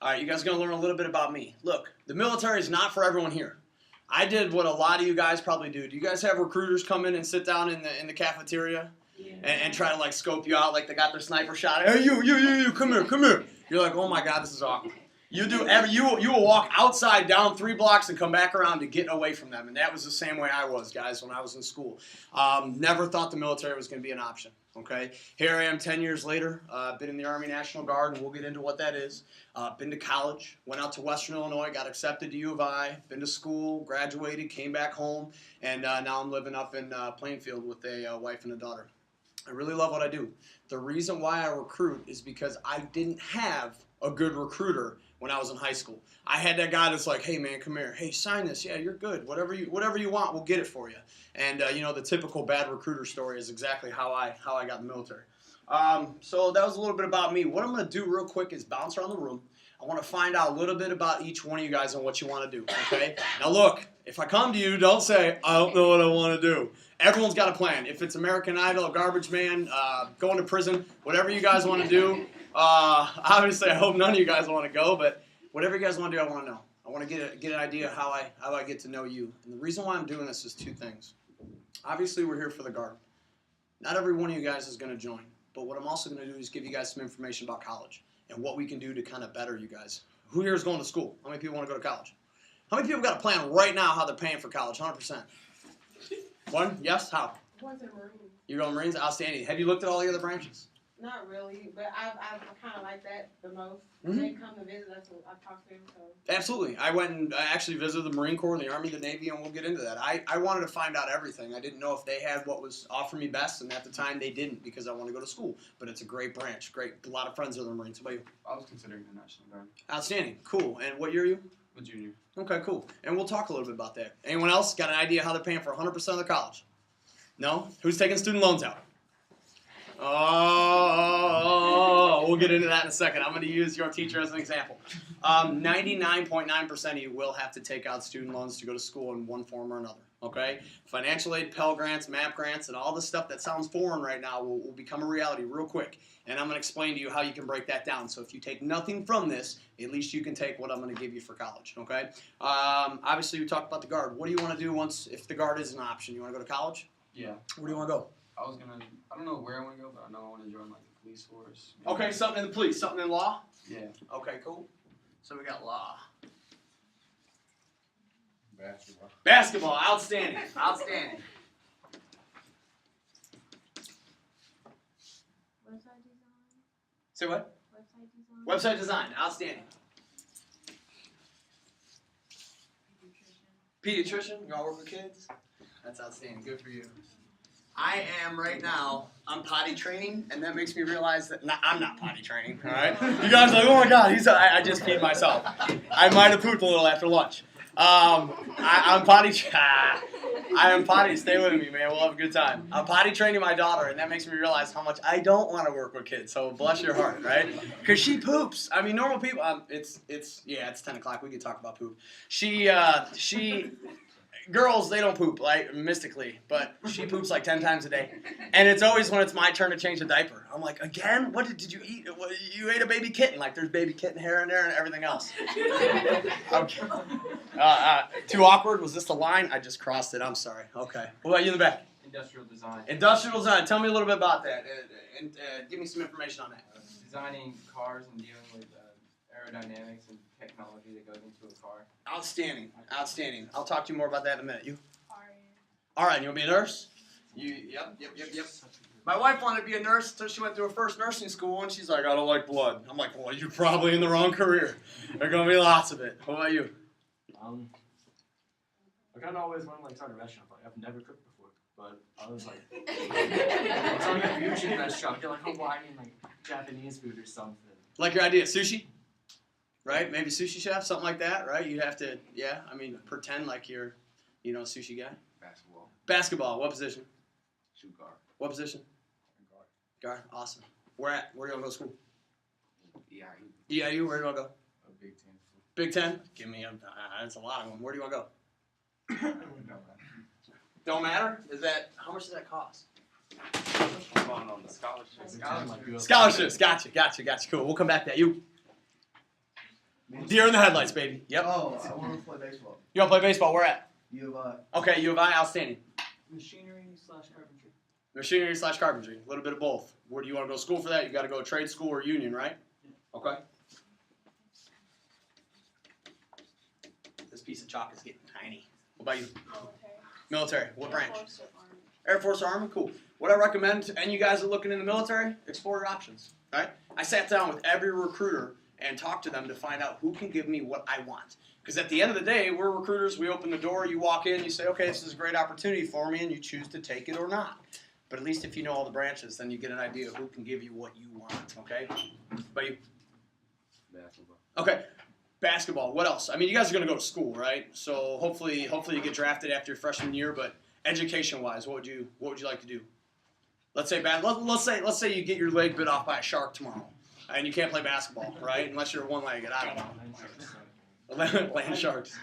All right, you guys are going to learn a little bit about me. Look, the military is not for everyone here. I did what a lot of you guys probably do. Do you guys have recruiters come in and sit down in the cafeteria and try to like scope you out like they got their sniper shot? Hey, you, come here. You're like, oh my God, this is awkward. You will walk outside down 3 blocks and come back around to get away from them. And that was the same way I was, guys, when I was in school. Never thought the military was going to be an option. Okay, here I am 10 years later. Been in the Army National Guard, and we'll get into what that is. Been to college, went out to Western Illinois, got accepted to U of I, been to school, graduated, came back home, and now I'm living up in Plainfield with a wife and a daughter. I really love what I do. The reason why I recruit is because I didn't have a good recruiter when I was in high school. I had that guy that's like, hey man, come here. Hey, sign this. Yeah, you're good. Whatever you want, we'll get it for you. And the typical bad recruiter story is exactly how I got in the military. So that was a little bit about me. What I'm going to do real quick is bounce around the room. I want to find out a little bit about each one of you guys and what you want to do, okay? Now look, if I come to you, don't say, I don't know what I want to do. Everyone's got a plan. If it's American Idol, Garbage Man, going to prison, whatever you guys want to do. Obviously, I hope none of you guys want to go, but whatever you guys want to do, I want to know. I want to get an idea how I get to know you. And the reason why I'm doing this is 2 things. Obviously, we're here for the Guard. Not every one of you guys is going to join, but what I'm also going to do is give you guys some information about college and what we can do to kind of better you guys. Who here is going to school? How many people want to go to college? How many people got a plan right now how they're paying for college? 100%. One? Yes? How? One's in Marines. You're going Marines? Outstanding. Have you looked at all the other branches? Not really, but I kind of like that the most. When they come to visit us, I talk to them. So. Absolutely. I went and I actually visited the Marine Corps, the Army, the Navy, and we'll get into that. I wanted to find out everything. I didn't know if they had what was offering me best, and at the time they didn't because I wanted to go to school. But it's a great branch. Great. A lot of friends are in the Marines. How about you? I was considering the National Guard. Outstanding. Cool. And what year are you? A junior. Okay, cool. And we'll talk a little bit about that. Anyone else got an idea how they're paying for 100% of their college? No? Who's taking student loans out? Oh, we'll get into that in a second. I'm going to use your teacher as an example. 99.9% of you will have to take out student loans to go to school in one form or another. Okay? Financial aid, Pell Grants, MAP grants, and all the stuff that sounds foreign right now will become a reality real quick. And I'm going to explain to you how you can break that down. So if you take nothing from this, at least you can take what I'm going to give you for college. Okay? Obviously, we talked about the Guard. What do you want to do if the Guard is an option? You want to go to college? Yeah. Where do you want to go? I don't know where I want to go, but I know I want to join like the police force. Maybe. Okay, something in the police, something in law? Yeah. Okay, cool. So we got law. Basketball. Basketball, outstanding. Outstanding. Website design. Say what? Website design. Website design, outstanding. Pediatrician, you all work with kids? That's outstanding, good for you. I am right now, I'm potty training, and that makes me realize that I'm not potty training, all right? You guys are like, oh my God, I just peed myself. I might have pooped a little after lunch. I'm potty stay with me, man, we'll have a good time. I'm potty training my daughter, and that makes me realize how much I don't want to work with kids, so bless your heart, right? Because she poops. I mean, normal people, it's 10 o'clock, we can talk about poop. Girls, they don't poop, like, mystically, but she poops like 10 times a day. And it's always when it's my turn to change the diaper. I'm like, again? What did you eat? You ate a baby kitten. Like, there's baby kitten hair in there and everything else. Okay. Too awkward? Was this the line? I just crossed it. I'm sorry. Okay. What about you in the back? Industrial design. Industrial design. Tell me a little bit about that. And give me some information on that. Designing cars and dealing with aerodynamics and technology that goes into a car. Outstanding. Outstanding. I'll talk to you more about that in a minute. You? RN. All right. You want to be a nurse? Yep. My wife wanted to be a nurse until she went through her first nursing school, and she's like, I don't like blood. I'm like, well, you're probably in the wrong career. There's going to be lots of it. What about you? I kind of always wanted to start a restaurant. Like, I've never cooked before, but I was like, I was on a fusion restaurant. Get like Hawaiian, like Japanese food or something. Like your idea, sushi? Right? Maybe sushi chef, something like that, right? You'd have to, pretend like you're, a sushi guy. Basketball. Basketball, what position? Shoot guard. What position? Guard, awesome. Where do you want to go to school? EIU. EIU, where do you want to go? Big 10. Big 10? Give me that's a lot of them. Where do you want to go? Don't matter? How much does that cost? On the scholarships. Scholarships, gotcha. Cool, we'll come back to that. You? Deer in the headlights, baby. Yep. Oh, I want to play baseball. You want to play baseball? Where at? U of Okay, U of I, outstanding. Machinery/carpentry. Machinery/carpentry, a little bit of both. Where do you want to go to school for that? You got to go trade school or union, right? Okay. This piece of chalk is getting tiny. What about you? Military. What branch? Air Force or Army? Cool. What I recommend to any of you guys that are looking in the military, explore your options. All right? I sat down with every recruiter and talked to them to find out who can give me what I want. Because at the end of the day, we're recruiters. We open the door. You walk in. You say, okay, this is a great opportunity for me, and you choose to take it or not. But at least if you know all the branches, then you get an idea of who can give you what you want. Okay? But you. Basketball. Okay. Basketball. What else? I mean, you guys are going to go to school, right? So hopefully you get drafted after your freshman year. But education-wise, what would you like to do? Let's say let's say you get your leg bit off by a shark tomorrow, and you can't play basketball, right? Unless you're one-legged. I don't know. Land sharks.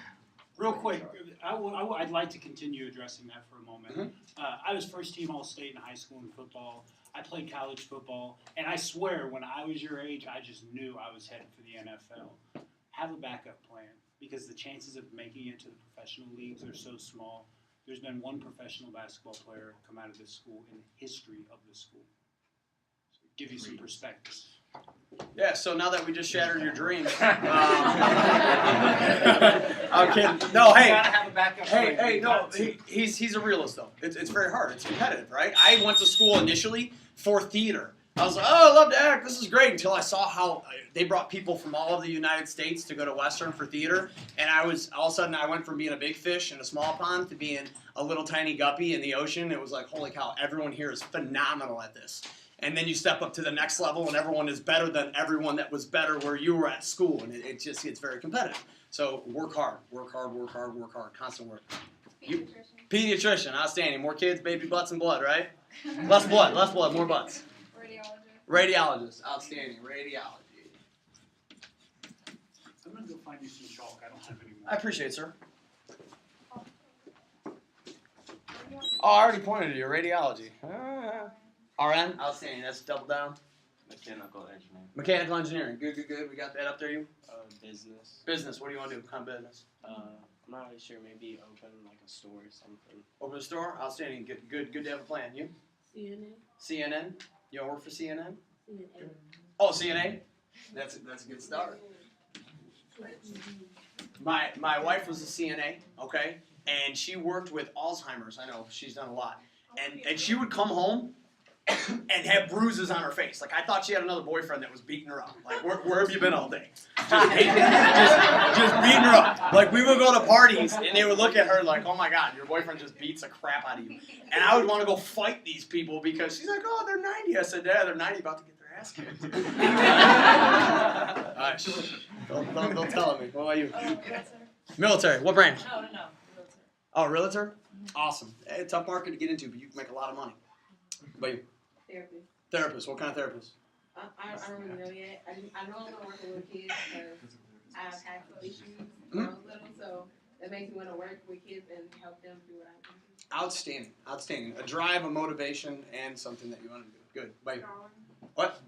Real quick, I'd like to continue addressing that for a moment. I was first team All-State in high school in football. I played college football, and I swear, when I was your age, I just knew I was headed for the NFL. Have a backup plan, because the chances of making it to the professional leagues are so small. There's been one professional basketball player come out of this school in the history of the school. So give you some perspective. Yeah, so now that we just shattered your dreams. I'm kidding. No, hey. You gotta have a backup plan. Hey, no, he's a realist, though. It's very hard. It's competitive, right? I went to school initially for theater. I was like, oh, I love to act. This is great. Until I saw how they brought people from all over the United States to go to Western for theater. And all of a sudden, I went from being a big fish in a small pond to being a little tiny guppy in the ocean. It was like, holy cow, everyone here is phenomenal at this. And then you step up to the next level, and everyone is better than everyone that was better where you were at school. And it just gets very competitive. So work hard, constant work. Pediatrician, outstanding. More kids, baby butts, and blood, right? Less blood, more butts. Radiologist, outstanding. Radiology. I'm going to go find you some chalk. I don't have any more. I appreciate it, sir. Oh, I already pointed to you. Radiology. RN, outstanding. That's double down. Mechanical engineering. Mechanical engineering. Good. We got that up there, you? Business. Business. What do you want to do? What kind of business? I'm not really sure. Maybe open like a store or something. Open a store? Outstanding. Good to have a plan. You? CNN. You want to work for CNN? Oh, CNA? That's a good start. My wife was a CNA, okay? And she worked with Alzheimer's. I know, she's done a lot. And she would come home and have bruises on her face. Like, I thought she had another boyfriend that was beating her up. Like, where have you been all day? Just beating her up. Like, we would go to parties, and they would look at her like, oh my God, your boyfriend just beats the crap out of you. And I would want to go fight these people because she's like, oh, they're 90. I said, yeah, they're 90, about to get their ass kicked. All right, shh. Don't tell me. What about you? Military. What branch? No. Oh, realtor? Awesome. Hey, tough market to get into, but you can make a lot of money. What about you? Therapist. What kind of therapist? I don't really know yet. I know I'm gonna work with kids because I have had issues when I was little, so that makes me want to work with kids and help them do what I do. Outstanding. A drive, a motivation, and something that you want to do. Good. Wait. What?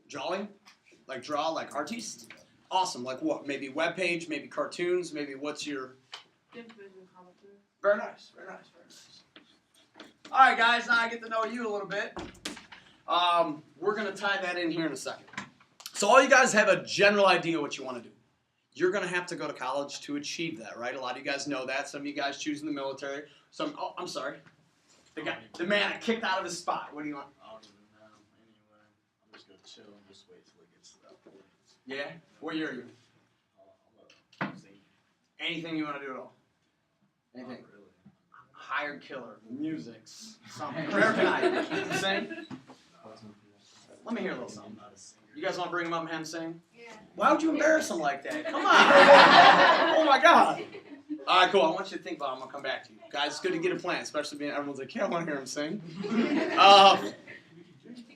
Drawing? Like draw, like artiste? Awesome. Like what? Maybe web page, maybe cartoons, maybe what's your... Very nice. All right, guys. Now I get to know you a little bit. We're going to tie that in here in a second. So all you guys have a general idea what you want to do. You're going to have to go to college to achieve that, right? A lot of you guys know that. Some of you guys choosing the military. I'm sorry. The man I kicked out of his spot. What do you want? Anywhere. I'm just gonna chill and just wait till it gets to that point. Yeah? What year are you? Anything you want to do at all? Anything? Not really. Hired killer, music, something. Where can I sing? Let me hear a little something. You guys want to bring him up and have him sing? Yeah. Why would you embarrass him like that? Come on. Oh my God. All right, cool. I want you to think about it. I'm going to come back to you. Guys, it's good to get a plan, especially being everyone's like, yeah, I want to hear him sing.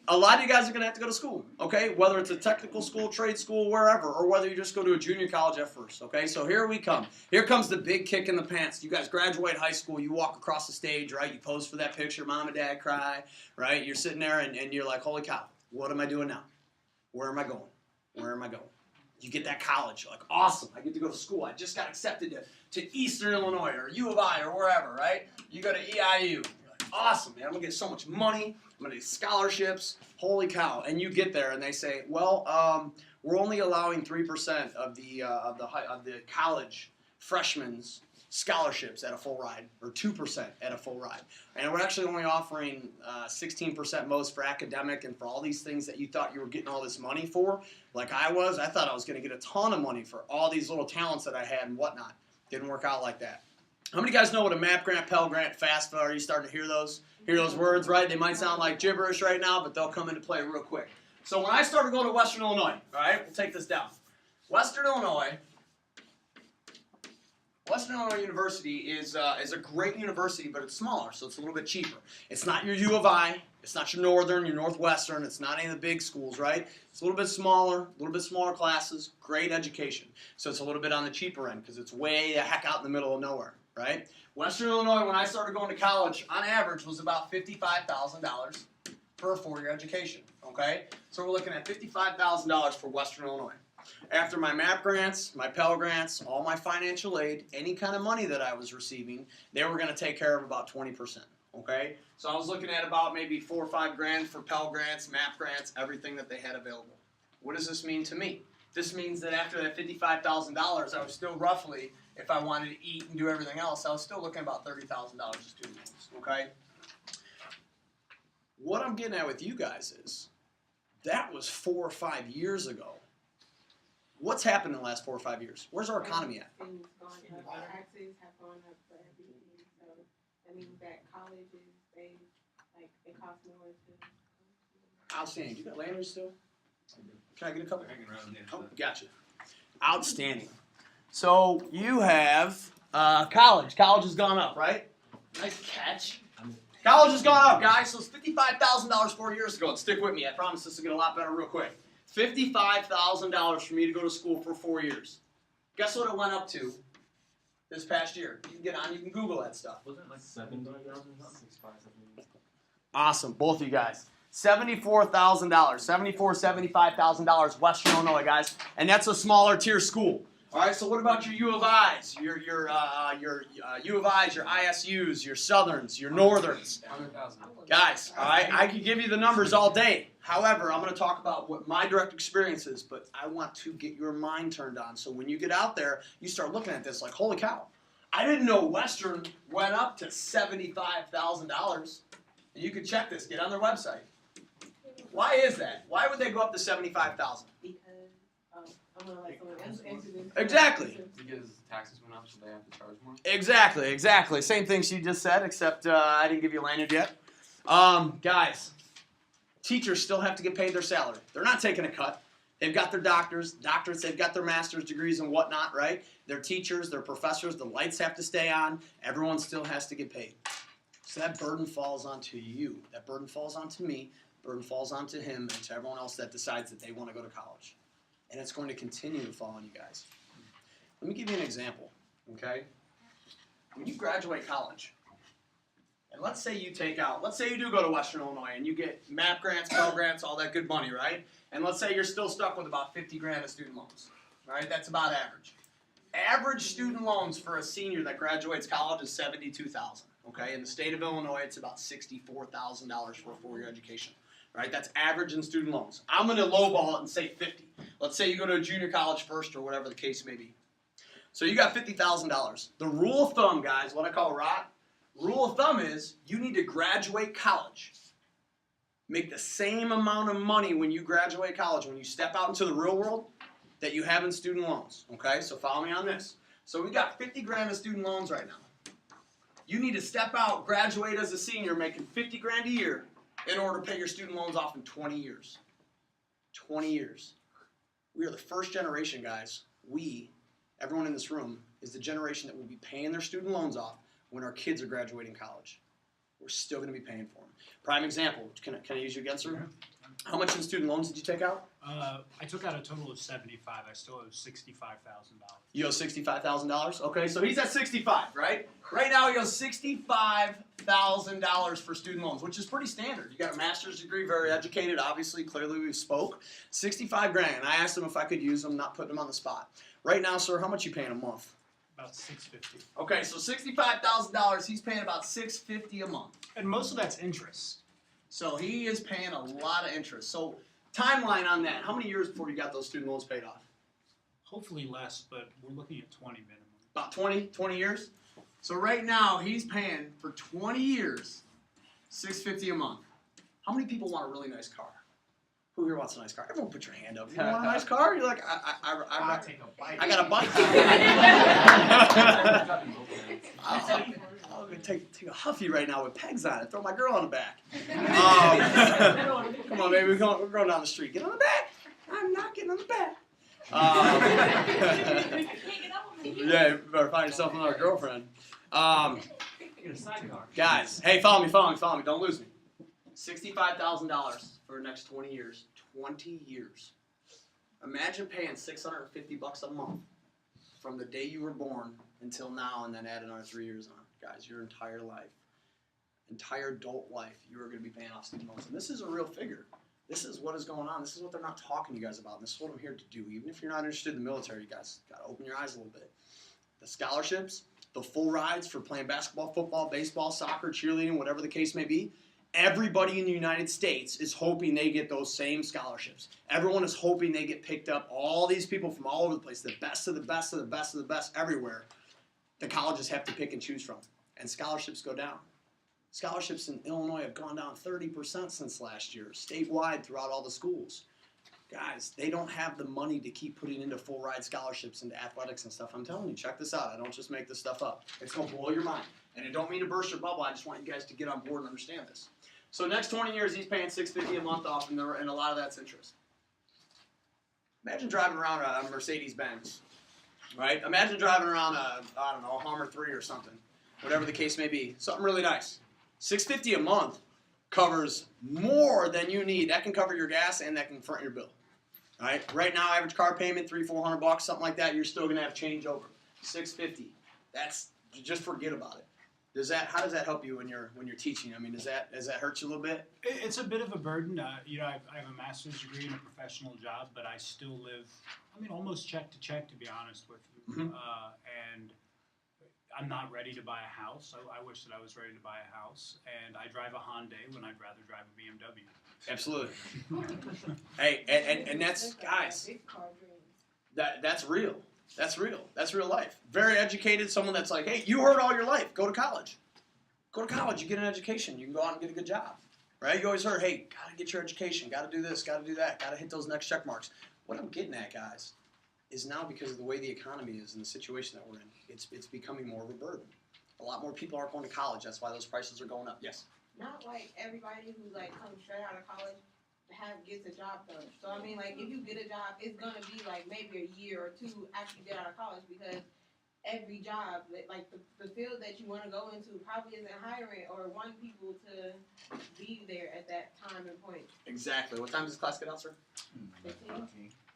A lot of you guys are going to have to go to school, okay? Whether it's a technical school, trade school, wherever, or whether you just go to a junior college at first, okay? So here we come. Here comes the big kick in the pants. You guys graduate high school. You walk across the stage, right? You pose for that picture. Mom and dad cry, right? You're sitting there, and you're like, holy cow, what am I doing now? Where am I going? You get that college, you're like, awesome, I get to go to school. I just got accepted to Eastern Illinois or U of I or wherever, right? You go to EIU. You're like, awesome, man, I'm gonna get so much money. I'm gonna get scholarships. Holy cow! And you get there, and they say, well, we're only allowing 3% of the college freshmen's scholarships at a full ride, or 2% at a full ride. And we're actually only offering 16% most for academic and for all these things that you thought you were getting all this money for. Like I thought I was going to get a ton of money for all these little talents that I had and whatnot. Didn't work out like that. How many of you guys know what a MAP grant, Pell grant, FAFSA, are you starting to hear those words, right? They might sound like gibberish right now, but they'll come into play real quick. So when I started going to Western Illinois, all right, we'll take this down. Western Illinois University is a great university, but it's smaller, so it's a little bit cheaper. It's not your U of I, it's not your Northern, your Northwestern, it's not any of the big schools, right? It's a little bit smaller classes, great education. So it's a little bit on the cheaper end because it's way the heck out in the middle of nowhere, right? Western Illinois, when I started going to college, on average was about $55,000 for a 4-year education, okay? So we're looking at $55,000 for Western Illinois. After my MAP grants, my Pell grants, all my financial aid, any kind of money that I was receiving, they were going to take care of about 20%, okay? So I was looking at about maybe $4 or $5 grand for Pell grants, MAP grants, everything that they had available. What does this mean to me? This means that after that $55,000, I was still roughly, if I wanted to eat and do everything else, I was still looking at about $30,000 of student loans, okay? What I'm getting at with you guys is, that was 4 or 5 years ago. What's happened in the last 4 or 5 years? Where's our economy at? Things gone up. Our taxes have gone up for everything. So that means that colleges, it costs more to. Outstanding. You got lanyards still? Can I get a couple? Oh, gotcha. Outstanding. So you have college. College has gone up, right? Nice catch. College has gone up, guys. So it's $55,000 4 years ago. And stick with me. I promise this will get a lot better real quick. $55,000 for me to go to school for 4 years. Guess what it went up to this past year? You can get on, you can Google that stuff. Wasn't it like 70,000? Awesome, both of you guys. $74,000, $75,000 Western Illinois, guys. And that's a smaller tier school. All right, so what about your U of I's, your U of I's, your ISU's, your Southerns, your Northerns? 100,000. Guys, all right, I could give you the numbers all day. However, I'm going to talk about what my direct experience is, but I want to get your mind turned on. So when you get out there, you start looking at this like, holy cow. I didn't know Western went up to $75,000. You can check this. Get on their website. Why is that? Why would they go up to $75,000? Because, I'm going to let someone else answer this. Exactly. Because taxes went up, so they have to charge more. Exactly. Same thing she just said, except I didn't give you a lanyard yet. Guys, teachers still have to get paid their salary. They're not taking a cut. They've got their doctorates, they've got their master's degrees and whatnot, right? They're teachers, they're professors, the lights have to stay on. Everyone still has to get paid. So that burden falls onto you. That burden falls onto me. Burden falls onto him and to everyone else that decides that they want to go to college. And it's going to continue to fall on you guys. Let me give you an example, okay? When you graduate college, and let's say you do go to Western Illinois and you get MAP grants, Pell grants, all that good money, right? And let's say you're still stuck with about 50 grand of student loans, right? That's about average. Average student loans for a senior that graduates college is $72,000, okay? In the state of Illinois, it's about $64,000 for a 4-year education, right? That's average in student loans. I'm going to lowball it and say 50. Let's say you go to a junior college first or whatever the case may be. So you got $50,000. The rule of thumb, guys, what I call ROT, rule of thumb is you need to graduate college, make the same amount of money when you graduate college, when you step out into the real world, that you have in student loans, okay? So follow me on this. So we got 50 grand of student loans right now. You need to step out, graduate as a senior, making 50 grand a year in order to pay your student loans off in 20 years. 20 years. We are the first generation, guys. Everyone in this room, is the generation that will be paying their student loans off when our kids are graduating college. We're still going to be paying for them. Prime example, can I use you again, sir? How much in student loans did you take out? I took out a total of 75. I still owe $65,000. You owe $65,000? Okay, so he's at 65, right? Right now he owes $65,000 for student loans, which is pretty standard. You got a master's degree, very educated, obviously, clearly we spoke. 65 grand. And I asked him if I could use them, not putting him on the spot. Right now, sir, how much you paying a month? About $650. Okay, so $65,000, he's paying about $650 a month. And most of that's interest. So he is paying a lot of interest. So timeline on that, how many years before you got those student loans paid off? Hopefully less, but we're looking at 20 minimum. About 20 years? So right now, he's paying for 20 years, $650 a month. How many people want a really nice car? Who here wants a nice car? Everyone put your hand up. You want a nice car? You're like, I'll take a bite. I got a bike. I'm going to take a huffy right now with pegs on it. Throw my girl on the back. Come on, baby. We're going down the street. Get on the back. I'm not getting on the back. Yeah, you better find yourself another girlfriend. Get a sidecar. Guys, hey, follow me. Don't lose me. $65,000 for the next 20 years. 20 years. Imagine paying $650 a month from the day you were born until now, and then add another 3 years on. Guys, your entire life, entire adult life, you are going to be paying off student loans. And this is a real figure. This is what is going on. This is what they're not talking to you guys about. And this is what I'm here to do. Even if you're not interested in the military, you guys got to open your eyes a little bit. The scholarships, the full rides for playing basketball, football, baseball, soccer, cheerleading, whatever the case may be, everybody in the United States is hoping they get those same scholarships. Everyone is hoping they get picked up. All these people from all over the place, the best of the best of the best of the best everywhere, the colleges have to pick and choose from. And scholarships go down. Scholarships in Illinois have gone down 30% since last year, statewide throughout all the schools. Guys, they don't have the money to keep putting into full ride scholarships into athletics and stuff. I'm telling you, check this out. I don't just make this stuff up. It's going to blow your mind. And I don't mean to burst your bubble. I just want you guys to get on board and understand this. So next 20 years, he's paying $650 a month off, and a lot of that's interest. Imagine driving around a Mercedes-Benz, right? Imagine driving around a Hummer 3 or something, whatever the case may be. Something really nice. $650 a month covers more than you need. That can cover your gas and that can front your bill. All right? Right now, average car payment $300-400, something like that. You're still gonna have change over. $650. That's just forget about it. How does that help you when you're teaching? I mean, does that hurt you a little bit? It's a bit of a burden. I have a master's degree and a professional job, but I still live, almost check to check, to be honest with you. Mm-hmm. And I'm not ready to buy a house. I wish that I was ready to buy a house. And I drive a Hyundai when I'd rather drive a BMW. Absolutely. Hey, and that's, guys, that's real. That's real. That's real life. Very educated, someone that's like, hey, you heard all your life. Go to college. Go to college. You get an education. You can go out and get a good job. Right? You always heard, hey, got to get your education. Got to do this. Got to do that. Got to hit those next check marks. What I'm getting at, guys, is now because of the way the economy is and the situation that we're in, it's becoming more of a burden. A lot more people aren't going to college. That's why those prices are going up. Yes? Not like everybody who comes straight out of college gets a job done. So if you get a job, it's gonna be maybe a year or two after you get out of college, because every job, the field that you want to go into probably isn't hiring or wanting people to be there at that time and point. Exactly. What time does class get out, sir?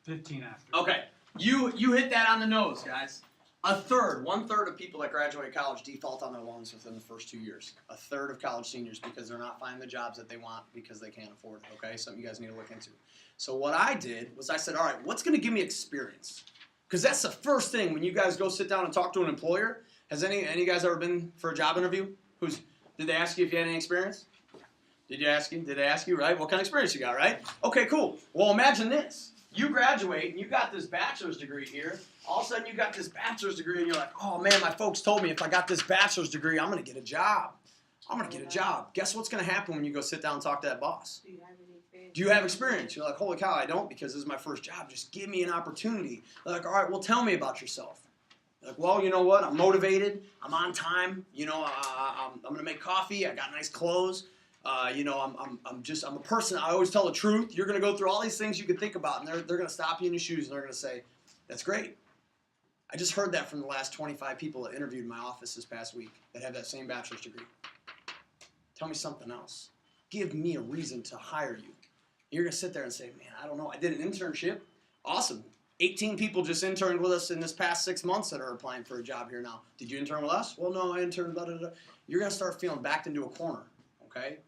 15 after. Okay. You hit that on the nose, guys. One-third of people that graduate college default on their loans within the first 2 years. A third of college seniors, because they're not finding the jobs that they want because they can't afford it, okay? Something you guys need to look into. So what I did was I said, all right, what's going to give me experience? Because that's the first thing when you guys go sit down and talk to an employer. Has any of you guys ever been for a job interview? Did they ask you if you had any experience? Did they ask you, right? What kind of experience you got, right? Okay, cool. Well, imagine this. You graduate and you got this bachelor's degree here. All of a sudden you got this bachelor's degree and you're like, oh man, my folks told me if I got this bachelor's degree, I'm going to get a job. Guess what's going to happen when you go sit down and talk to that boss? Do you have any experience? Do you have experience? You're like, holy cow, I don't, because this is my first job. Just give me an opportunity. They're like, all right, well, tell me about yourself. You're like, well, you know what? I'm motivated. I'm on time. I'm going to make coffee. I got nice clothes. I'm a person. I always tell the truth. You're going to go through all these things you could think about, and they're going to stop you in your shoes, and they're going to say, that's great. I just heard that from the last 25 people that interviewed in my office this past week that have that same bachelor's degree. Tell me something else. Give me a reason to hire you. You're going to sit there and say, man, I don't know. I did an internship. Awesome. 18 people just interned with us in this past 6 months that are applying for a job here now. Did you intern with us? Well, no, I interned, blah, blah, blah. You're going to start feeling backed into a corner, okay?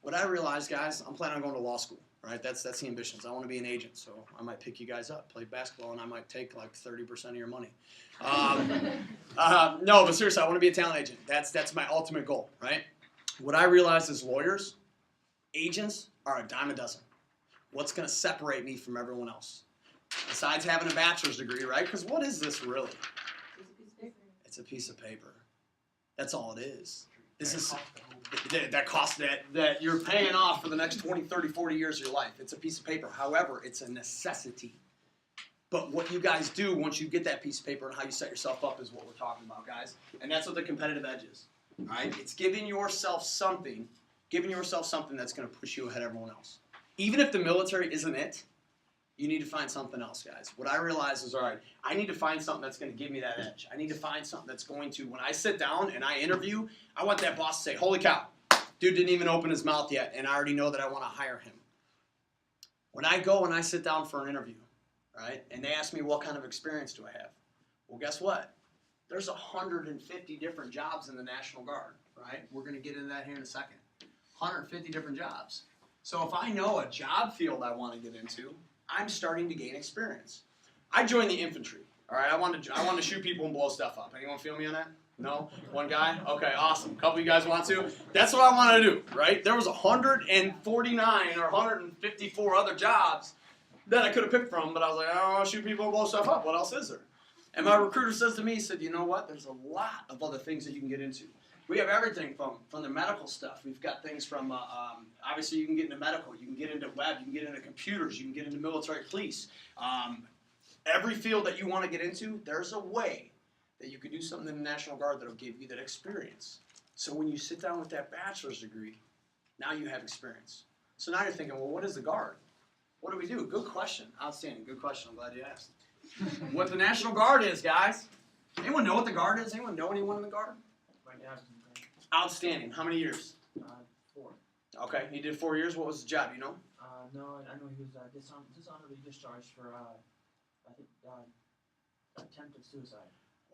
What I realized, guys, I'm planning on going to law school, right? That's the ambitions. I want to be an agent, so I might pick you guys up, play basketball, and I might take like 30% of your money. No, but seriously, I want to be a talent agent. That's my ultimate goal, right? What I realized is lawyers, agents are a dime a dozen. What's going to separate me from everyone else? Besides having a bachelor's degree, right? Because what is this really? It's a piece of paper. That's all it is. This is that cost that you're paying off for the next 20, 30, 40 years of your life. It's a piece of paper. However, it's a necessity. But what you guys do once you get that piece of paper and how you set yourself up is what we're talking about, guys. And that's what the competitive edge is. All right? It's giving yourself something that's going to push you ahead of everyone else. Even if the military isn't it, you need to find something else, guys. What I realize is, all right, I need to find something that's going to give me that edge. I need to find something that's going to, when I sit down and I interview, I want that boss to say, holy cow, dude didn't even open his mouth yet, and I already know that I want to hire him. When I go and I sit down for an interview, right, and they ask me what kind of experience do I have, well, guess what? There's 150 different jobs in the National Guard, right? We're going to get into that here in a second. 150 different jobs. So if I know a job field I want to get into, I'm starting to gain experience. I joined the infantry. All right, I want to shoot people and blow stuff up. Anyone feel me on that? No? One guy? Okay, awesome. A couple of you guys want to? That's what I want to do, right? There was 149 or 154 other jobs that I could have picked from, but I was like, I don't want to shoot people and blow stuff up. What else is there? And my recruiter says to me, he said, you know what? There's a lot of other things that you can get into. We have everything from the medical stuff. We've got things from, obviously you can get into medical, you can get into web, you can get into computers, you can get into military police. Every field that you want to get into, there's a way that you could do something in the National Guard that will give you that experience. So when you sit down with that bachelor's degree, now you have experience. So now you're thinking, well, what is the Guard? What do we do? Good question. Outstanding. Good question. I'm glad you asked. What the National Guard is, guys. Anyone know what the Guard is? Anyone know anyone in the Guard? Outstanding. How many years? 4. Okay, he did 4 years. What was his job, you know? No, I know he was dishonorably discharged for, I think, attempted suicide.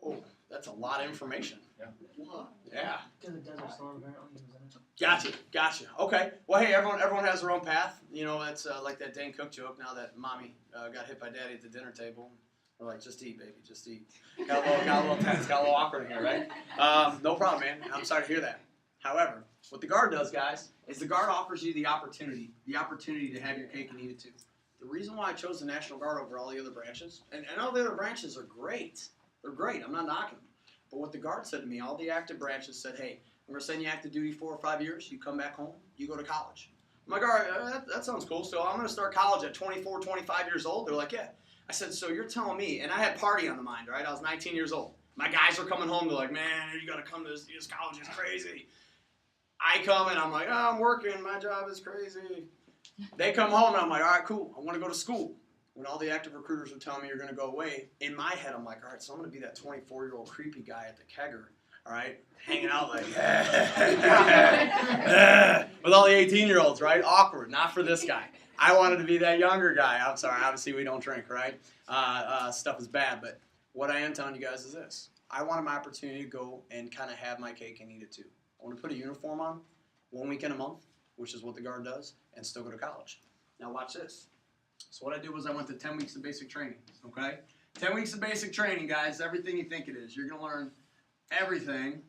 Oh, that's a lot of information. Yeah. Yeah. Because of Desert Storm, apparently he was in it. Gotcha. Okay. Well, hey, everyone has their own path. You know, it's like that Dane Cook joke. Now that mommy got hit by daddy at the dinner table, we're like, just eat, baby, just eat. Got a little tense, got a little awkward in here, right? No problem, man. I'm sorry to hear that. However, what the Guard does, guys, is the Guard offers you the opportunity to have your cake and eat it too. The reason why I chose the National Guard over all the other branches, and all the other branches are great. They're great. I'm not knocking them. But what the Guard said to me, all the active branches said, hey, I'm going to send you active duty 4 or 5 years. You come back home. You go to college. I'm like, all right, that sounds cool. So I'm going to start college at 24, 25 years old. They're like, yeah. I said, so you're telling me, and I had party on the mind, right? I was 19 years old. My guys are coming home. They're like, man, you got to come to this college. It's crazy. I come and I'm like, oh, I'm working. My job is crazy. They come home and I'm like, all right, cool. I want to go to school. When all the active recruiters are telling me you're going to go away, in my head I'm like, all right, so I'm going to be that 24-year-old creepy guy at the kegger, all right, hanging out like, with all the 18-year-olds, right? Awkward. Not for this guy. I wanted to be that younger guy. I'm sorry. Obviously, we don't drink, right? Stuff is bad. But what I am telling you guys is this. I wanted my opportunity to go and kind of have my cake and eat it too. I want to put a uniform on 1 weekend a month, which is what the Guard does, and still go to college. Now watch this. So what I did was I went to 10 weeks of basic training, okay? 10 weeks of basic training, guys. Everything you think it is. You're going to learn everything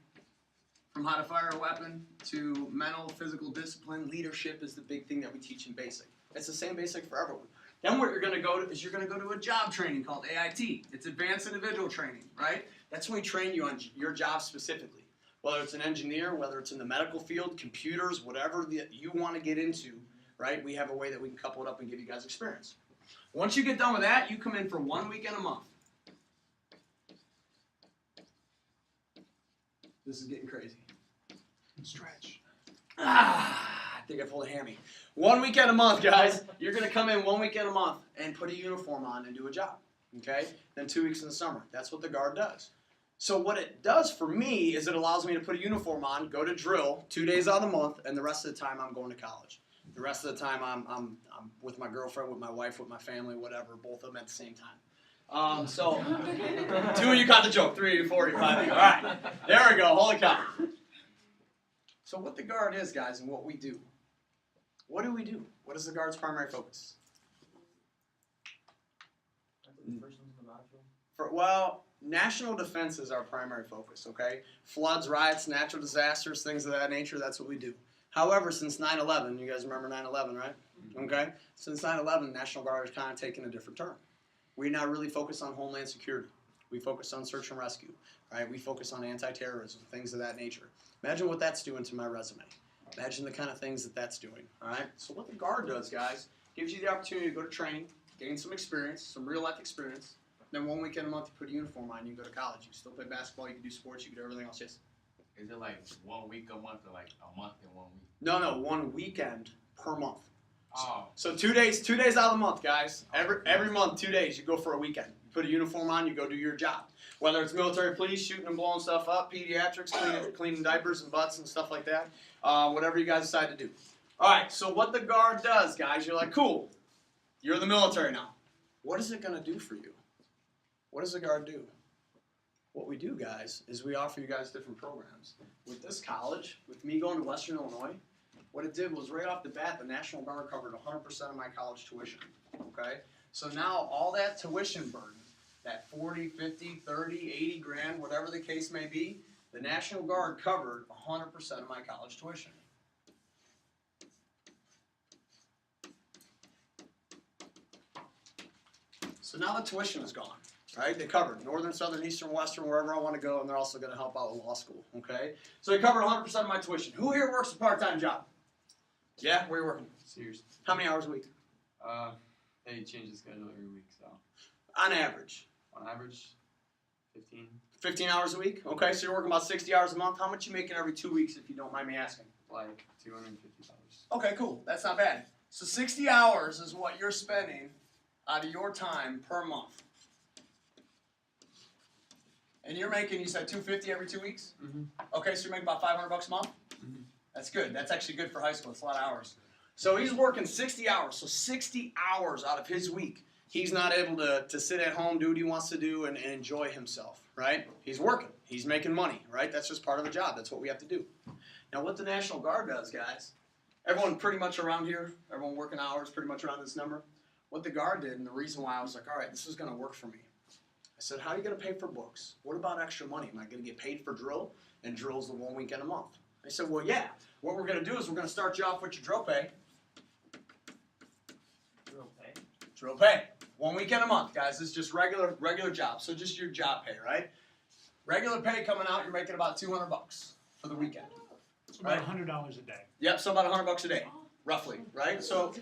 from how to fire a weapon to mental, physical discipline. Leadership is the big thing that we teach in basic. It's the same basic for everyone. Then what you're going to go to is you're going to go to a job training called AIT. It's Advanced Individual Training, right? That's when we train you on your job specifically. Whether it's an engineer, whether it's in the medical field, computers, whatever you want to get into, right? We have a way that we can couple it up and give you guys experience. Once you get done with that, you come in for 1 weekend a month. This is getting crazy. Stretch. I think I pulled a hammy. 1 weekend a month, guys. You're going to come in 1 weekend a month and put a uniform on and do a job, okay? Then 2 weeks in the summer. That's what the Guard does. So what it does for me is it allows me to put a uniform on, go to drill 2 days out of the month, and the rest of the time I'm going to college. The rest of the time, I'm with my girlfriend, with my wife, with my family, whatever. Both of them at the same time. So 2 of you got the joke. 3 of you, 4 of you, 5 of you. All right, there we go. Holy cow. So what the guard is, guys, and what we do. What do we do? What is the guard's primary focus? I think the first one's in the battlefield. Well, national defense is our primary focus, okay? Floods, riots, natural disasters, things of that nature, that's what we do. However, since 9/11, you guys remember 9/11, right? Okay? Since 9/11, National Guard has kind of taken a different turn. We now really focus on homeland security. We focus on search and rescue, right? We focus on anti-terrorism, things of that nature. Imagine what that's doing to my resume. Imagine the kind of things that that's doing, all right? So what the Guard does, guys, gives you the opportunity to go to training, gain some experience, some real-life experience. Then 1 weekend a month, you put a uniform on, you can go to college. You still play basketball, you can do sports, you can do everything else. Yes? Is it like 1 week a month or like a month in 1 week? No, 1 weekend per month. Oh. So 2 days out of the month, guys. Every month, 2 days, you go for a weekend. You put a uniform on, you go do your job. Whether it's military police, shooting and blowing stuff up, pediatrics, cleaning diapers and butts and stuff like that. Whatever you guys decide to do. All right, so what the Guard does, guys, you're like, cool. You're in the military now. What is it going to do for you? What does the Guard do? What we do, guys, is we offer you guys different programs. With this college, with me going to Western Illinois, what it did was right off the bat, the National Guard covered 100% of my college tuition, okay? So now all that tuition burden, that 40, 50, 30, 80 grand, whatever the case may be, the National Guard covered 100% of my college tuition. So now the tuition is gone. Right? They covered northern, southern, eastern, western, wherever I want to go, and they're also going to help out with law school. Okay? So they covered 100% of my tuition. Who here works a part-time job? Yeah? Where are you working? Sears. How many hours a week? They change the schedule every week, so On average. on average, 15. 15 hours a week? Okay, so you're working about 60 hours a month. How much you making every 2 weeks, if you don't mind me asking? Like $250. Okay, cool. That's not bad. So 60 hours is what you're spending out of your time per month. And you're making, you said $250 every 2 weeks? Mm-hmm. Okay, so you're making about $500 a month? Mhm. That's good. That's actually good for high school. It's a lot of hours. So he's working 60 hours. So 60 hours out of his week, he's not able to sit at home, do what he wants to do, and enjoy himself, right? He's working. He's making money, right? That's just part of the job. That's what we have to do. Now, what the National Guard does, guys, everyone pretty much around here, everyone working hours pretty much around this number, what the Guard did, and the reason why I was like, all right, this is going to work for me. I said, how are you going to pay for books? What about extra money? Am I going to get paid for drill? And drill's the 1 weekend a month. I said, well, yeah. What we're going to do is we're going to start you off with your drill pay. Drill pay. Drill pay. 1 weekend a month, guys. This is just regular job. So just your job pay, right? Regular pay coming out, you're making about $200 for the weekend. It's about $100 a day. Yep, so about $100 a day, roughly, right? So,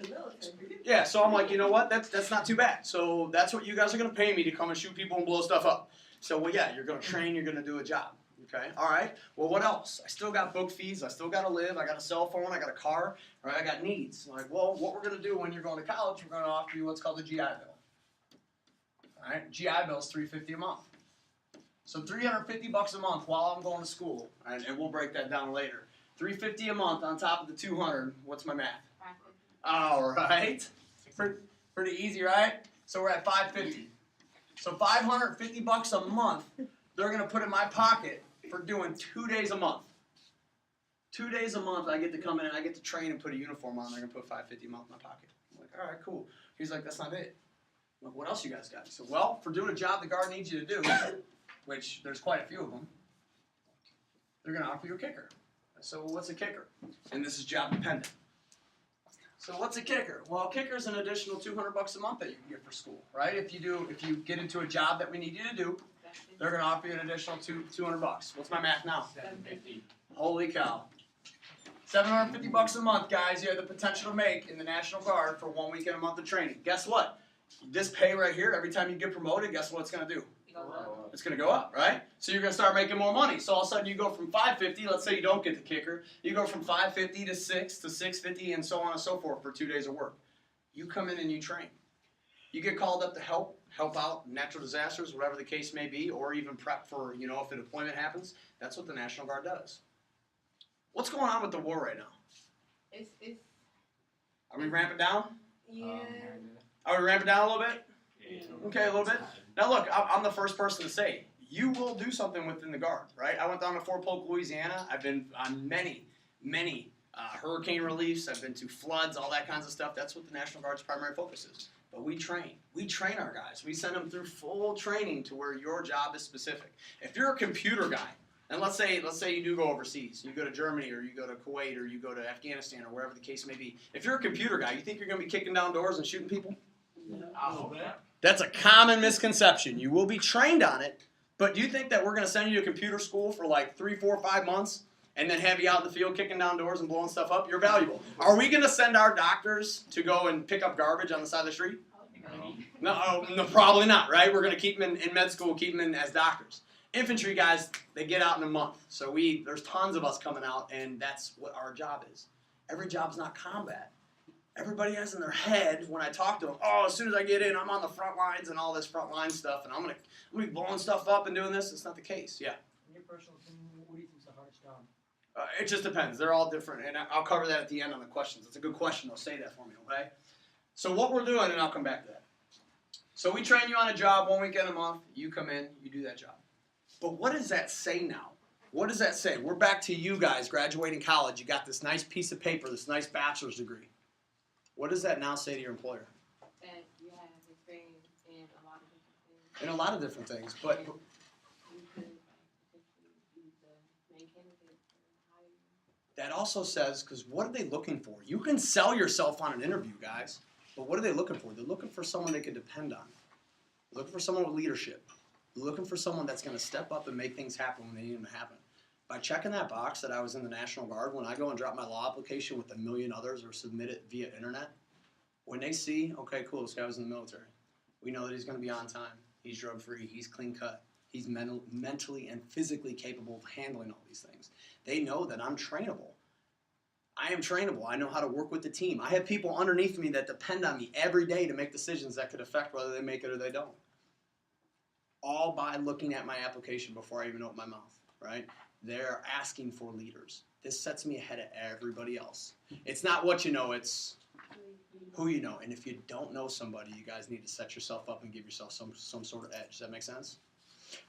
yeah, so I'm like, you know what? That's not too bad. So that's what you guys are going to pay me to come and shoot people and blow stuff up. So, well, yeah, you're going to train, you're going to do a job. Okay, all right. Well, what else? I still got book fees. I still got to live. I got a cell phone. I got a car. Right? I got needs. Like, well, what we're going to do when you're going to college, we're going to offer you what's called the GI Bill. All right, GI Bill is $350 a month. So $350 a month while I'm going to school, and we'll break that down later. $350 a month on top of the $200. What's my math? All right. Pretty easy, right? So we're at $550. So $550 a month, they're going to put in my pocket for doing 2 days a month. 2 days a month, I get to come in and I get to train and put a uniform on. They're going to put $550 a month in my pocket. I'm like, all right, cool. He's like, that's not it. I'm like, what else you guys got? He said, well, for doing a job the Guard needs you to do, which there's quite a few of them, they're going to offer you a kicker. So what's a kicker? And this is job dependent. So what's a kicker? Well, a kicker is an additional $200 a month that you can get for school, right? If you get into a job that we need you to do, they're going to offer you an additional $200. What's my math now? $750. Holy cow. $750 a month, guys, you have the potential to make in the National Guard for 1 weekend a month of training. Guess what? This pay right here, every time you get promoted, guess what it's going to do? It's going to go up, right? So you're going to start making more money. So all of a sudden you go from $550, let's say you don't get the kicker, you go from $550 to $6 to $650 and so on and so forth for 2 days of work. You come in and you train. You get called up to help out natural disasters, whatever the case may be, or even prep for, if a deployment happens. That's what the National Guard does. What's going on with the war right now? It's Are we ramping down? Yeah. Are we ramping down a little bit? Okay, a little bit. Now look, I'm the first person to say, you will do something within the Guard, right? I went down to Fort Polk, Louisiana. I've been on many hurricane reliefs. I've been to floods, all that kinds of stuff. That's what the National Guard's primary focus is. But we train. We train our guys. We send them through full training to where your job is specific. If you're a computer guy, and let's say you do go overseas, you go to Germany or you go to Kuwait or you go to Afghanistan or wherever the case may be. If you're a computer guy, you think you're going to be kicking down doors and shooting people? That's a common misconception. You will be trained on it, but do you think that we're going to send you to computer school for like 3, 4, 5 months and then have you out in the field kicking down doors and blowing stuff up? You're valuable. Are we going to send our doctors to go and pick up garbage on the side of the street? No, probably not, right? We're going to keep them in med school, keep them in as doctors. Infantry guys, they get out in a month. So there's tons of us coming out, and that's what our job is. Every job's not combat. Everybody has in their head, when I talk to them, oh, as soon as I get in, I'm on the front lines and all this front line stuff, and I'm gonna be blowing stuff up and doing this. It's not the case. Yeah. In your personal opinion, what do you think is the hardest job? It just depends. They're all different, and I'll cover that at the end on the questions. It's a good question, though. Say that for me, okay? So what we're doing, and I'll come back to that. So we train you on a job 1 weekend a month. You come in, you do that job. But what does that say now? What does that say? We're back to you guys graduating college. You got this nice piece of paper, this nice bachelor's degree. What does that now say to your employer? That you have experience in a lot of different things. In a lot of different things, but You could potentially be the main candidate for hiring. that also says, because what are they looking for? You can sell yourself on an interview, guys, but what are they looking for? They're looking for someone they can depend on. They're looking for someone with leadership. They're looking for someone that's going to step up and make things happen when they need them to happen. By checking that box that I was in the National Guard, when I go and drop my law application with 1 million others or submit it via internet, when they see, okay, cool, this guy was in the military. We know that he's going to be on time. He's drug-free. He's clean-cut. He's mentally and physically capable of handling all these things. They know that I'm trainable. I am trainable. I know how to work with the team. I have people underneath me that depend on me every day to make decisions that could affect whether they make it or they don't. All by looking at my application before I even open my mouth, right? They're asking for leaders. This sets me ahead of everybody else. It's not what you know, it's who you know. And if you don't know somebody, you guys need to set yourself up and give yourself some sort of edge. Does that make sense?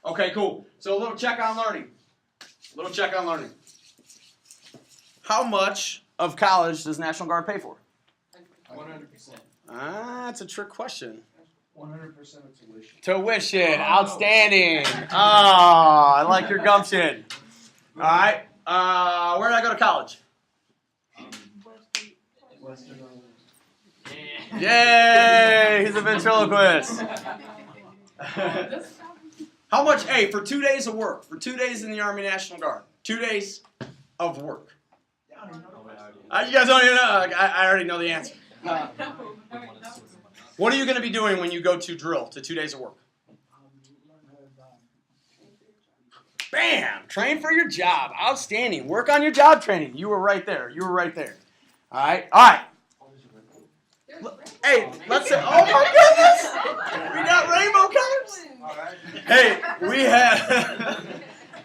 Okay, cool. So a little check on learning. How much of college does National Guard pay for? 100%. That's a trick question. 100% of tuition. Tuition, outstanding. Oh, I like your gumption. All right, where did I go to college? Yay, he's a ventriloquist. How much, hey, for 2 days of work, for 2 days in the Army National Guard, 2 days of work. You guys don't even know, I already know the answer. What are you going to be doing when you go to drill, to 2 days of work? Bam! Train for your job. Outstanding. Work on your job training. You were right there. All right. Hey, let's say, oh my goodness! We got rainbow colors. Hey, we have,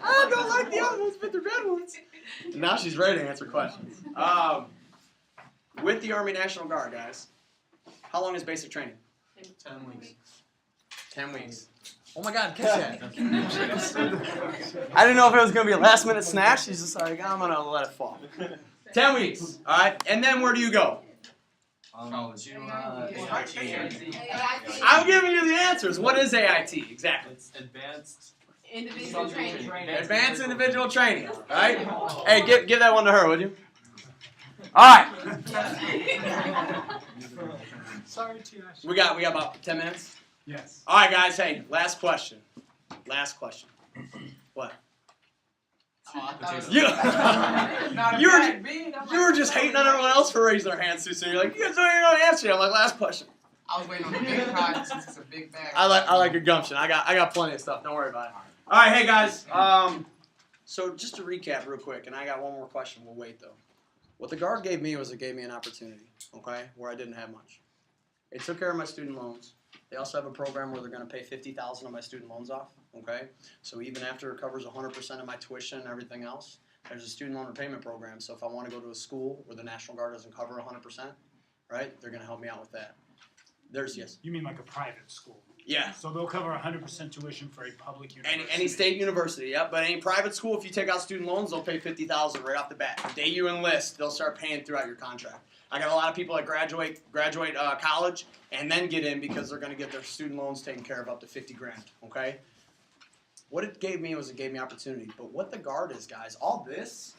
I don't like the other ones, but the red ones. Now she's ready to answer questions. With the Army National Guard, guys, how long is basic training? 10 weeks. 10 weeks. Oh my God, catch that. I didn't know if it was going to be a last minute snatch. She's just like, I'm going to let it fall. 10 weeks. All right. And then where do you go? College. I'm giving you the answers. What is AIT? Exactly. It's advanced Individual training. Advanced individual training. All right. Hey, give that one to her, would you? All right. Sorry, Tiash. We got about 10 minutes. Yes. All right, guys. Hey, last question. What? You were just hating on everyone else for raising their hands too soon. You're like, you guys don't even know the answer. I'm like, last question. I was waiting on the big prize since it's a big bag. I like your gumption. I got plenty of stuff. Don't worry about it. All right, hey guys. So just to recap real quick, and I got one more question. We'll wait though. What the Guard gave me was it gave me an opportunity, okay, where I didn't have much. It took care of my student loans. They also have a program where they're going to pay $50,000 of my student loans off, okay? So even after it covers 100% of my tuition and everything else, there's a student loan repayment program. So if I want to go to a school where the National Guard doesn't cover 100%, right? They're gonna help me out with that. There's yes. You mean like a private school? Yeah. So they'll cover 100% tuition for a public university. Any state university, yep. But any private school, if you take out student loans, they'll pay $50,000 right off the bat. The day you enlist, they'll start paying throughout your contract. I got a lot of people that graduate college and then get in because they're going to get their student loans taken care of up to $50,000. Okay. What it gave me was it gave me opportunity. But what the Guard is, guys, all this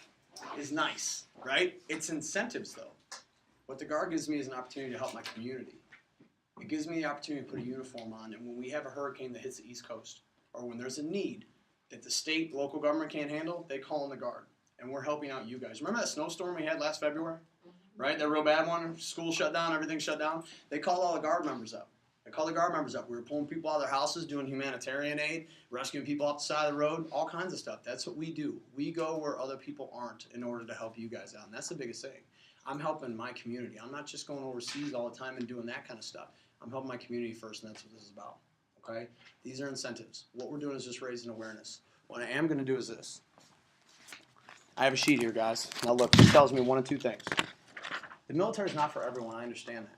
is nice, right? It's incentives though. What the Guard gives me is an opportunity to help my community. It gives me the opportunity to put a uniform on, and when we have a hurricane that hits the East Coast, or when there's a need that the state, local government can't handle, they call in the Guard, and we're helping out you guys. Remember that snowstorm we had last February? Right, that real bad one, school shut down, everything shut down? They called all the Guard members up. They called the Guard members up. We were pulling people out of their houses, doing humanitarian aid, rescuing people off the side of the road, all kinds of stuff. That's what we do. We go where other people aren't in order to help you guys out, and that's the biggest thing. I'm helping my community. I'm not just going overseas all the time and doing that kind of stuff. I'm helping my community first, and that's what this is about, okay? These are incentives. What we're doing is just raising awareness. What I am going to do is this. I have a sheet here, guys. Now look, this tells me one of two things. The military is not for everyone. I understand that,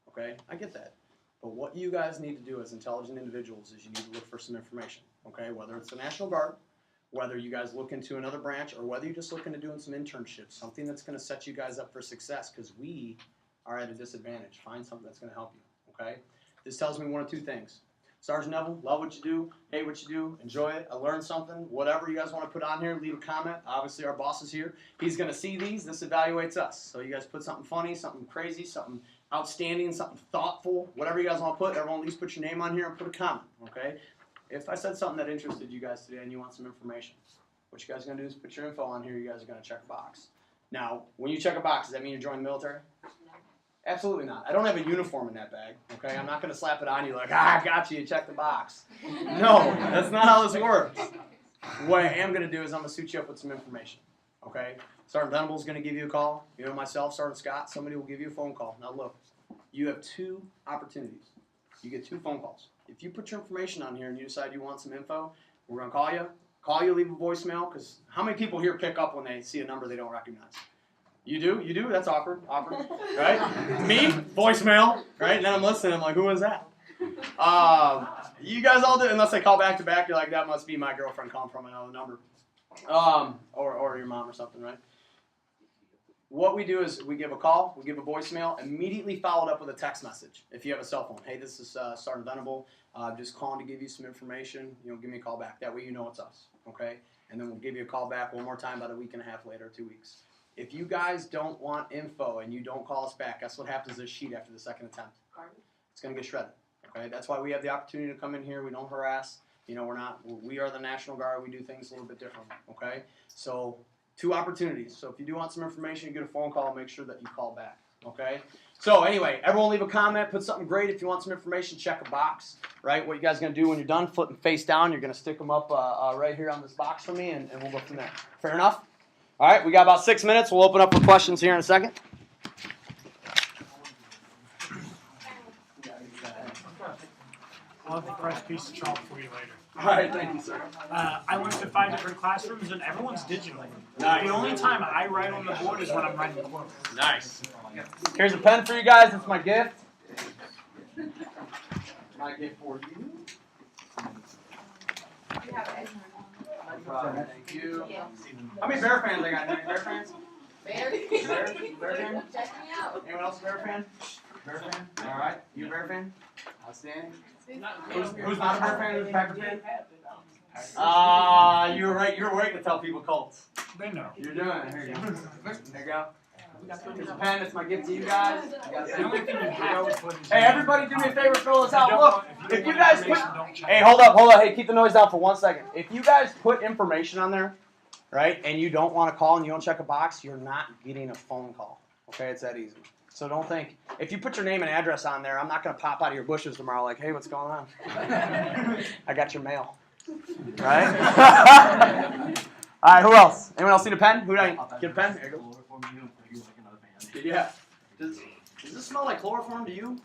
okay? I get that. But what you guys need to do as intelligent individuals is you need to look for some information, okay? Whether it's the National Guard, whether you guys look into another branch, or whether you're just looking to doing some internships, something that's going to set you guys up for success, because we are at a disadvantage. Find something that's going to help you. Okay? This tells me one of two things. Sergeant Neville, love what you do, hate what you do, enjoy it, I learned something, whatever you guys want to put on here, leave a comment. Obviously our boss is here. He's going to see these. This evaluates us. So you guys put something funny, something crazy, something outstanding, something thoughtful, whatever you guys want to put. Everyone at least put your name on here and put a comment. Okay? If I said something that interested you guys today and you want some information, what you guys are going to do is put your info on here. You guys are going to check a box. Now, when you check a box, does that mean you're joining the military? Absolutely not. I don't have a uniform in that bag, okay? I'm not going to slap it on you like, I got you, check the box. No, that's not how this works. What I am going to do is I'm going to suit you up with some information, okay? Sergeant Venable's going to give you a call. You know, myself, Sergeant Scott, somebody will give you a phone call. Now look, you have two opportunities. You get two phone calls. If you put your information on here and you decide you want some info, we're going to call you, leave a voicemail, because how many people here pick up when they see a number they don't recognize? You do? You do? That's awkward, right? Me? Voicemail, right? And then I'm listening, I'm like, who is that? You guys all do, unless they call back to back, you're like, that must be my girlfriend calling from another number. Or your mom or something, right? What we do is we give a call, we give a voicemail, immediately followed up with a text message. If you have a cell phone, hey, this is Sergeant Venable, just calling to give you some information, give me a call back. That way you know it's us, okay? And then we'll give you a call back one more time about a week and a half later, 2 weeks. If you guys don't want info and you don't call us back, guess what happens to this sheet after the second attempt? It's going to get shredded. Okay, that's why we have the opportunity to come in here. We don't harass. We are the National Guard. We do things a little bit differently. Okay, so two opportunities. So if you do want some information, you get a phone call. Make sure that you call back. Okay. So anyway, everyone leave a comment. Put something great. If you want some information, check a box. Right. What you guys are going to do when you're done, flip them face down. You're going to stick them up right here on this box for me, and we'll go from there. Fair enough. All right, we got about 6 minutes. We'll open up for questions here in a second. I'll have a fresh piece of chalk for you later. All right, thank you, sir. I went to 5 different classrooms, and everyone's digital. Nice. The only time I write on the board is when I'm writing quotes. Nice. Here's a pen for you guys. It's my gift. My gift for you. Thank you. How many Bear fans I got? Any Bear fans? Bear fan? Check me out. Anyone else a Bear fan? Bear fan? All right. You a Bear fan? Outstanding. Who's not a Bear fan? Who's a Packer fan? You were right. You're waiting to tell people Colts. They know. You're doing it. Here you go. There you go. Here's a pen. It's my gift to you guys. The only thing you have to put is Hey, everybody, do me a favor. Fill this out. Look, if you guys put. Hey, hold up. Hey, keep the noise down for 1 second. If you guys put information on there, right, and you don't want to call and you don't check a box, you're not getting a phone call. Okay, it's that easy. So don't think. If you put your name and address on there, I'm not going to pop out of your bushes tomorrow like, hey, what's going on? I got your mail. Right? All right, who else? Anyone else need a pen? Who did I get a pen? There you go. Yeah. Does this smell like chloroform to you?